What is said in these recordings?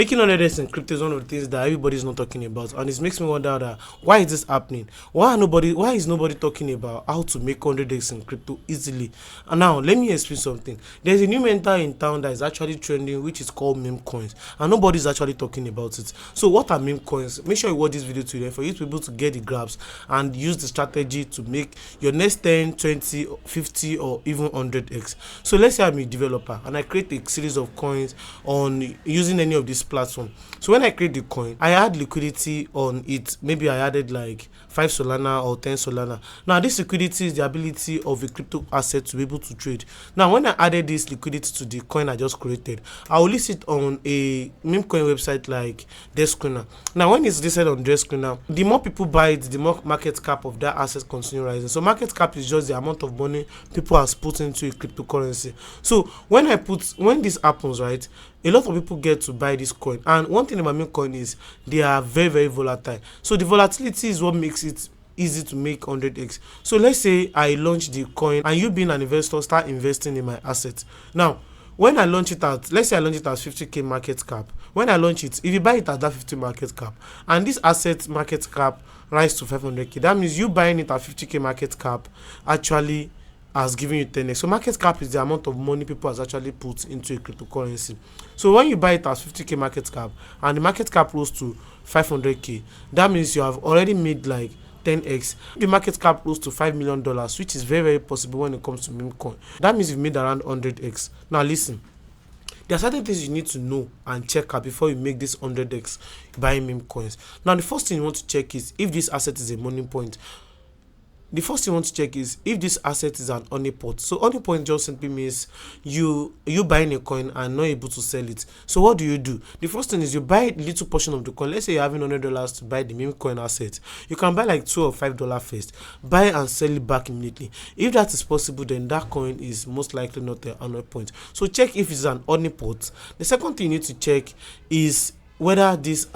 Making 100x in crypto is one of the things that everybody's not talking about, and it makes me wonder that why is this happening? Why is nobody talking about how to make 100x in crypto easily? And now let me explain something. There's a new mentor in town that is actually trending, which is called meme coins, and nobody's actually talking about it. So what are meme coins? Make sure you watch this video to the end for you to be able to get the grabs and use the strategy to make your next 10, 20, 50 or even 100x. So let's say I'm a developer and I create a series of coins on using any of these platform. So when I create the coin, I add liquidity on it. Maybe I added like 5 Solana or 10 Solana. Now this liquidity is the ability of a crypto asset to be able to trade. Now when I added this liquidity to the coin I just created, I will list it on a meme coin website like Descreener. Now when it's listed on Descreener, the more people buy it, the more market cap of that asset continue rising. So market cap is just the amount of money people has put into a cryptocurrency. So when this happens, right, a lot of people get to buy this coin. And one thing about meme coin is they are very, very volatile. So the volatility is what makes it easy to make 100x. So let's say I launch the coin and you being an investor start investing in my asset. Now when I launch it at, let's say I launch it at 50k market cap. When I launch it, if you buy it at that 50 market cap and this asset market cap rise to 500k, that means you buying it at 50k market cap actually has given you 10x. So market cap is the amount of money people has actually put into a cryptocurrency. So when you buy it at 50k market cap and the market cap rose to 500k, that means you have already made like 10x. The market cap rose to $5 million, which is very, very possible when it comes to meme coin. That means you've made around 100x. Now listen, there are certain things you need to know and check out before you make this 100x buying meme coins. Now the first thing you want to check is if this asset is a money point. The first thing you want to check is if this asset is an honeypot. So honeypot just simply means you buying a coin and not able to sell it. So what do? The first thing is you buy a little portion of the coin. Let's say you're having $100 to buy the meme coin asset. You can buy like $2 or $5 first. Buy and sell it back immediately. If that is possible, then that coin is most likely not a honeypot. So check if it's an honeypot. The second thing you need to check is whether this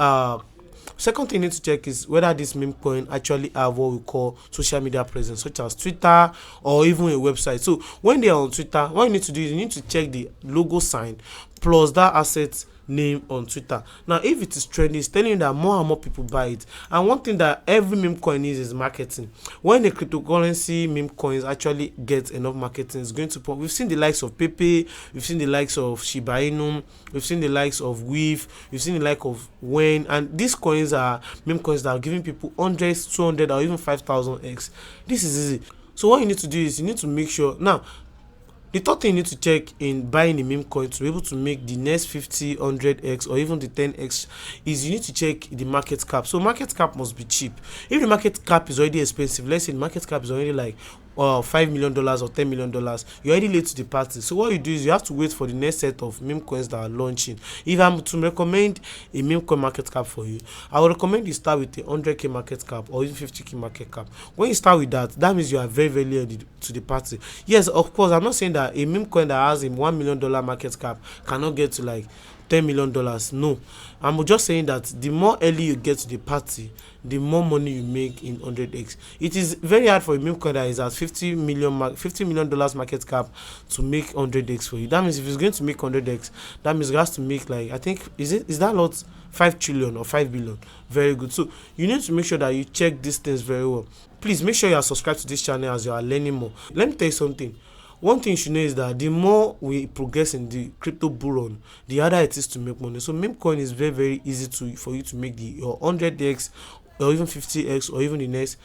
this meme coin actually have what we call social media presence, such as Twitter or even a website. So when they are on Twitter, what you need to do is you need to check the logo sign plus that asset name on Twitter. Now if it is trending, it's telling you that more and more people buy it. And one thing that every meme coin needs is marketing. When a cryptocurrency meme coins actually get enough marketing, it's going to pump. We've seen the likes of Pepe, we've seen the likes of Shiba Inu, we've seen the likes of Weave, we've seen the like of Wen, and these coins are meme coins that are giving people hundreds, 200 or even 5,000x. This is easy. So what you need to do is you need to make sure. Now the third thing you need to check in buying a meme coin to be able to make the next 50, 100x or even the 10x is you need to check the market cap. So market cap must be cheap. If the market cap is already expensive, let's say the market cap is already like $5 million or $10 million, you're already late to the party. So what you do is you have to wait for the next set of meme coins that are launching. If I'm to recommend a meme coin market cap for you, I would recommend you start with a 100k market cap or even 50k market cap. When you start with that means you are very, very late to the party. Yes, of course, I'm not saying that a meme coin that has a $1 million market cap cannot get to like $10 million. No, I'm just saying that the more early you get to the party, the more money you make in 100x. It is very hard for a meme coin that is at $50 million market cap to make 100x for you. That means if it's going to make 100x, that means it has to make like, I think, is that lot 5 trillion or 5 billion? Very good. So you need to make sure that you check these things very well. Please make sure you are subscribed to this channel as you are learning more. Let me tell you something. One thing you should know is that the more we progress in the crypto bull run, the harder it is to make money. So meme coin is very, very easy for you to make your 100x or even 50x or even the next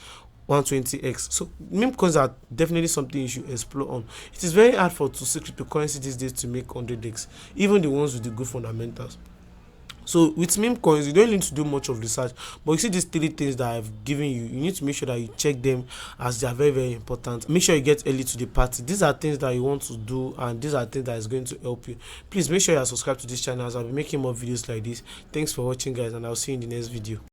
120x. So meme coins are definitely something you should explore on. It is very hard to see cryptocurrency these days to make 100x, even the ones with the good fundamentals. So with meme coins, you don't need to do much of research, but you see these 3 things that I've given you, you need to make sure that you check them as they are very, very important. Make sure you get early to the party. These are things that you want to do, and these are things that is going to help you. Please make sure you are subscribed to this channel as I'll be making more videos like this. Thanks for watching, guys, and I'll see you in the next video.